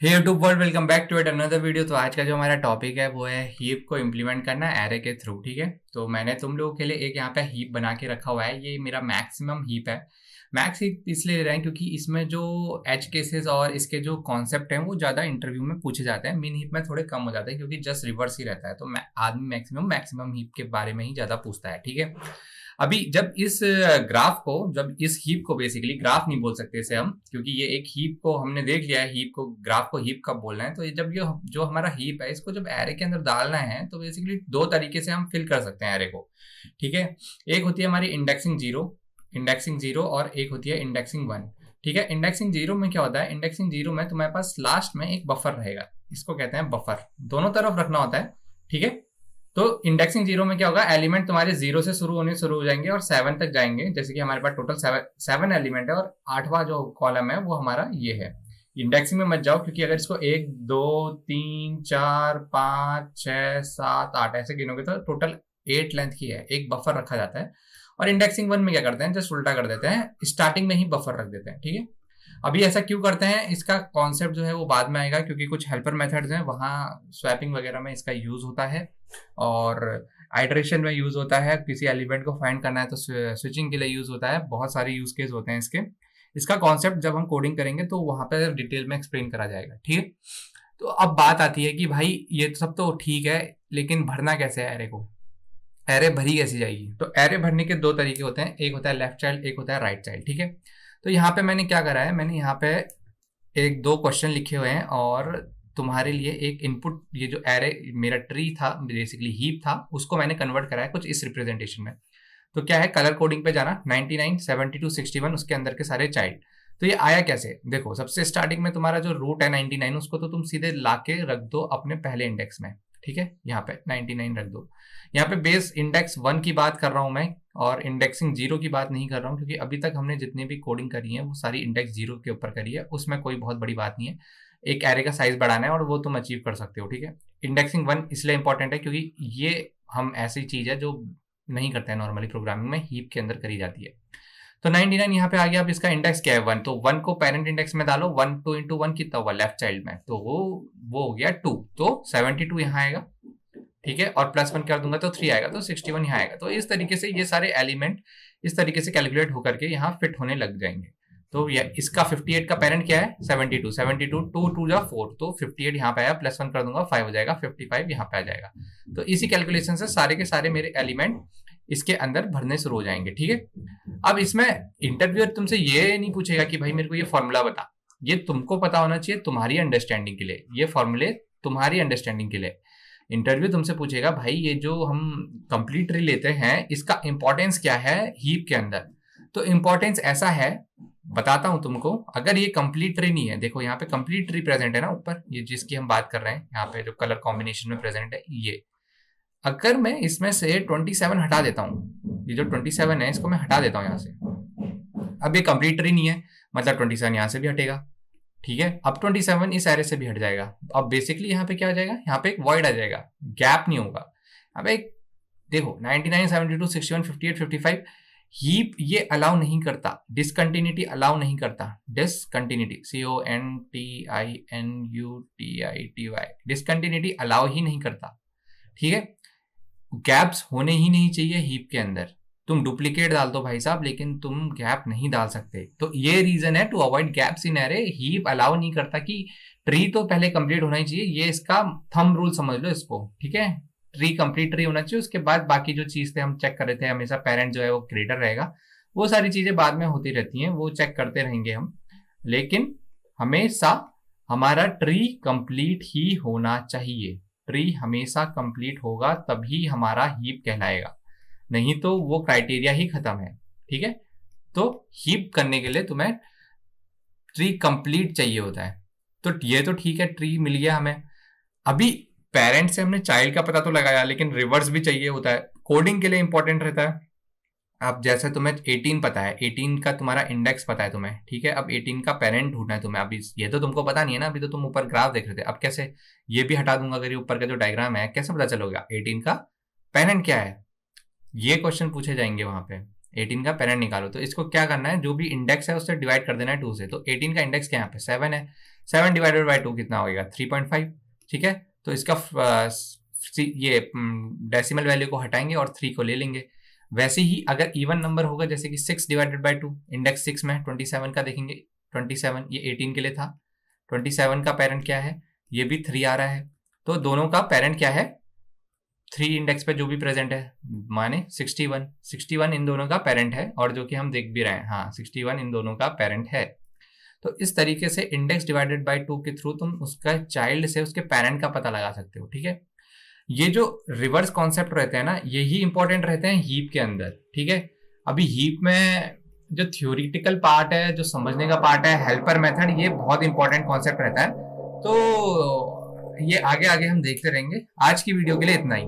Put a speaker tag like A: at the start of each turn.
A: Hey YouTube world, welcome back to it another video. तो आज का जो हमारा टॉपिक है वो है हीप को इम्प्लीमेंट करना एरे के थ्रू। ठीक है, तो मैंने तुम लोगों के लिए एक यहाँ पे हीप बना के रखा हुआ है। ये मेरा मैक्सिमम हीप है। मैक्स हीप इसलिए ले रहे हैं क्योंकि इसमें जो एज केसेस और इसके जो कॉन्सेप्ट हैं वो ज़्यादा इंटरव्यू में पूछे जाते हैं। मिन हीप में थोड़े कम हो जाते हैं क्योंकि जस्ट रिवर्स ही रहता है। तो आदमी मैक्सिमम हीप के बारे में ही ज़्यादा पूछता है। ठीक है, अभी जब इस ग्राफ को, जब इस हीप को, बेसिकली ग्राफ नहीं बोल सकते इसे हम, क्योंकि ये एक हीप को हमने देख लिया है। हीप को, ग्राफ को हीप कब बोलना है, तो ये जब ये जो हमारा हीप है इसको जब एरे के अंदर डालना है तो बेसिकली दो तरीके से हम फिल कर सकते हैं एरे को। ठीक है, एक होती है हमारी इंडेक्सिंग जीरो और एक होती है इंडेक्सिंग वन। ठीक है, इंडेक्सिंग जीरो में क्या होता है, इंडेक्सिंग जीरो में तुम्हारे पास लास्ट में एक बफर रहेगा, इसको कहते हैं बफर, दोनों तरफ रखना होता है। ठीक है, तो इंडेक्सिंग जीरो में क्या होगा, एलिमेंट तुम्हारे जीरो से शुरू हो जाएंगे और सेवन तक जाएंगे। जैसे कि हमारे पास टोटल सेवन एलिमेंट है और आठवां जो कॉलम है वो हमारा ये है। इंडेक्सिंग में मत जाओ क्योंकि अगर इसको एक दो तीन चार पाँच छः सात आठ ऐसे गिनोगे तो टोटल 8 लेंथ की है, एक बफर रखा जाता है। और इंडेक्सिंग वन में क्या करते हैं, जस्ट उल्टा कर देते हैं, स्टार्टिंग में ही बफर रख देते हैं। ठीक है, अभी ऐसा क्यों करते हैं इसका कॉन्सेप्ट जो है वो बाद में आएगा, क्योंकि कुछ हेल्पर मेथड्स हैं वहाँ स्वैपिंग वगैरह में इसका यूज होता है और आइटरेशन में यूज होता है। किसी एलिमेंट को फाइंड करना है तो स्विचिंग के लिए यूज होता है। बहुत सारे यूज केस होते हैं इसके। इसका कॉन्सेप्ट जब हम कोडिंग करेंगे तो वहां पे डिटेल में एक्सप्लेन करा जाएगा। ठीक है, तो अब बात आती है कि भाई ये सब तो ठीक है, लेकिन भरना कैसे है एरे को, एरे भरी कैसी जाएगी। तो एरे भरने के दो तरीके होते हैं, एक होता है लेफ्ट चाइल्ड, एक होता है राइट चाइल्ड। ठीक है, तो यहाँ पे मैंने क्या करा है, मैंने यहाँ पे एक दो क्वेश्चन लिखे हुए हैं और तुम्हारे लिए एक इनपुट, ये जो एरे मेरा ट्री था, बेसिकली हीप था, उसको मैंने कन्वर्ट करा है कुछ इस रिप्रेजेंटेशन में। तो क्या है, कलर कोडिंग पे जाना, 99 72 61 उसके अंदर के सारे चाइल्ड। तो ये आया कैसे, देखो सबसे स्टार्टिंग में तुम्हारा जो रूट है 99, उसको तो तुम सीधे लाके रख दो अपने पहले इंडेक्स में। ठीक है, यहाँ पे 99 रख दो। यहाँ पे बेस इंडेक्स वन की बात कर रहा हूँ मैं और इंडेक्सिंग जीरो की बात नहीं कर रहा हूँ, क्योंकि अभी तक हमने जितनी भी कोडिंग करी है वो सारी इंडेक्स जीरो के ऊपर करी है, उसमें कोई बहुत बड़ी बात नहीं है। एक एरे का साइज बढ़ाना है और वो तुम अचीव कर सकते हो। ठीक है, इंडेक्सिंग वन इसलिए इंपॉर्टेंट है क्योंकि ये हम ऐसी चीज है जो नहीं करते हैं नॉर्मली प्रोग्रामिंग में, हीप के अंदर करी जाती है। तो 99 यहाँ पे आ गया। अब इसका इंडेक्स क्या है, वन, तो वन को पेरेंट इंडेक्स में डालो, वन टू इंटू वन कितना हुआ लेफ्ट चाइल्ड में, तो वो हो गया 2, तो 72 यहाँ आएगा। ठीक है, और प्लस वन कर दूंगा तो 3 आएगा, तो 61 यहाँ आएगा। तो इस तरीके से ये सारे एलिमेंट इस तरीके से कैलकुलेट होकर के यहाँ फिट होने लग जाएंगे। तो इसका 58 का पेरेंट क्या है, 72, 72 टू टू जा 4, तो 58 यहाँ पे आया, प्लस वन कर दूंगा 5 हो जाएगा, 55 यहाँ पे आ जाएगा। तो इसी कैलकुलेशन से सारे के सारे मेरे एलिमेंट इसके अंदर भरने शुरू हो जाएंगे। ठीक है, अब इसमें इंटरव्यूअर तुमसे ये नहीं पूछेगा कि भाई मेरे को ये फॉर्मूला बता, ये तुमको पता होना चाहिए तुम्हारी अंडरस्टैंडिंग के लिए, ये फॉर्मूले तुम्हारी अंडरस्टैंडिंग के लिए। इंटरव्यू तुमसे पूछेगा भाई ये जो हम कंप्लीट ट्री लेते हैं इसका इंपॉर्टेंस क्या है हीप के अंदर। तो इंपॉर्टेंस ऐसा है, बताता हूं तुमको। अगर ये कंप्लीट ट्री नहीं है, देखो यहाँ पे कंप्लीट ट्री प्रेजेंट है ना ऊपर, ये जिसकी हम बात कर रहे हैं, यहाँ पे जो कलर कॉम्बिनेशन में प्रेजेंट है ये। अगर मैं इसमें से 27 हटा देता हूँ, ये जो 27 है इसको मैं हटा देता हूँ यहाँ से, अब ये कंप्लीट ट्री नहीं है, मतलब 27 यहाँ से भी हटेगा। ठीक है, अब 27 इस एरे से भी हट जाएगा। अब बेसिकली यहाँ पे क्या आ जाएगा, यहाँ पे एक वॉइड आ जाएगा, गैप नहीं होगा। अब एक देखो 99 72 61 58 55 हीप ये अलाउ नहीं करता, डिसकंटिन्यूटी अलाउ नहीं करता। डिसकंटिन्यूटी CONTINUTITY डिसकंटिन्यूटी अलाउ ही नहीं करता। ठीक है, गैप्स होने ही नहीं चाहिए हीप के अंदर। तुम डुप्लीकेट डाल दो भाई साहब, लेकिन तुम गैप नहीं डाल सकते। तो ये रीजन है to avoid gaps in array. Heap allow नहीं करता कि ट्री तो पहले कंप्लीट होना ही चाहिए, ये इसका थंब रूल समझ लो इसको। ठीक है, ट्री कंप्लीट ट्री होना चाहिए, उसके बाद बाकी जो चीज थे हम चेक कर रहे थे, हमेशा पेरेंट जो है वो क्रिएटर रहेगा, वो सारी चीजें बाद में होती रहती हैं, वो चेक करते रहेंगे हम। लेकिन हमेशा हमारा ट्री कंप्लीट ही होना चाहिए। ट्री हमेशा कंप्लीट होगा तभी हमारा हीप कहलाएगा, नहीं तो वो क्राइटेरिया ही खत्म है। ठीक है, तो हीप करने के लिए तुम्हें ट्री कंप्लीट चाहिए होता है। तो ये तो ठीक है, ट्री मिल गया हमें। अभी पेरेंट से हमने चाइल्ड का पता तो लगाया, लेकिन रिवर्स भी चाहिए होता है, कोडिंग के लिए इंपॉर्टेंट रहता है। अब जैसे तुम्हें 18 पता है, 18 का तुम्हारा इंडेक्स पता है तुम्हें। ठीक है, अब 18 का पेरेंट ढूंढना है तुम्हें। अभी ये तो तुमको पता नहीं है ना, अभी तो तुम ऊपर ग्राफ देख रहे थे। अब कैसे, ये भी हटा दूंगा, अगर ये ऊपर का जो डायग्राम है कैसे पता चलोगा 18 का पेरेंट क्या है, ये क्वेश्चन पूछे जाएंगे वहां पे। 18 का पेरेंट निकालो, तो इसको क्या करना है, जो भी इंडेक्स है उससे डिवाइड कर देना है 2 से। तो 18 का इंडेक्स क्या यहाँ पे 7 है, 7 डिवाइडेड बाई 2 कितना होगा 3.5, ठीक है। तो इसका ये डेसिमल वैल्यू को हटाएंगे और 3 को ले लेंगे। वैसे ही अगर इवन नंबर होगा, जैसे कि 6 डिवाइडेड बाई 2, इंडेक्स 6 में 27 का देखेंगे, 27 ये 18 के लिए था, 27 का पेरेंट क्या है, ये भी 3 आ रहा है। तो दोनों का पेरेंट क्या है, 3 इंडेक्स पे जो भी प्रेजेंट है, माने 61 इन दोनों का पेरेंट है, और जो कि हम देख भी रहे हैं, हाँ 61 इन दोनों का पेरेंट है। तो इस तरीके से इंडेक्स डिवाइडेड बाय 2 के थ्रू तुम उसका चाइल्ड से उसके पेरेंट का पता लगा सकते हो, ठीक है। ये जो रिवर्स कॉन्सेप्ट रहते हैं ना, यही इंपॉर्टेंट रहते हैं हीप के अंदर, ठीक है। अभी हीप में जो थ्योरिटिकल पार्ट है, जो समझने का पार्ट है, हेल्पर मेथड, ये बहुत इंपॉर्टेंट कॉन्सेप्ट रहता है। तो ये आगे आगे हम देखते रहेंगे। आज की वीडियो के लिए इतना ही।